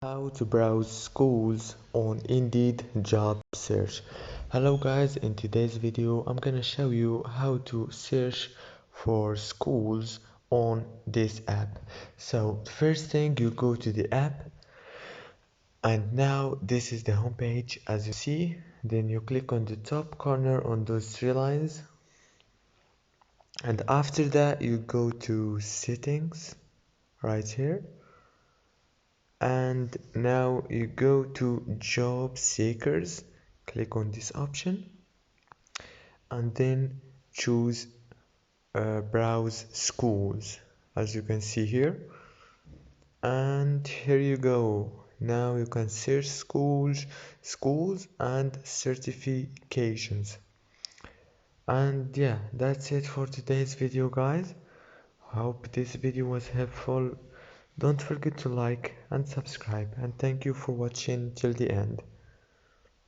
How to browse schools on Indeed job search. Hello guys, in today's video I'm gonna show you how to search for schools on this app. So first thing, you go to the app, and now this is the home page as you see. Then you click on the top corner on those three lines, and after that you go to settings right here, and now you go to job seekers. Click on this option and then choose browse schools, as you can see here. And here you go. Now you can search schools and certifications. And yeah, that's it for today's video guys. Hope this video was helpful. Don't forget to like and subscribe, and thank you for watching till the end.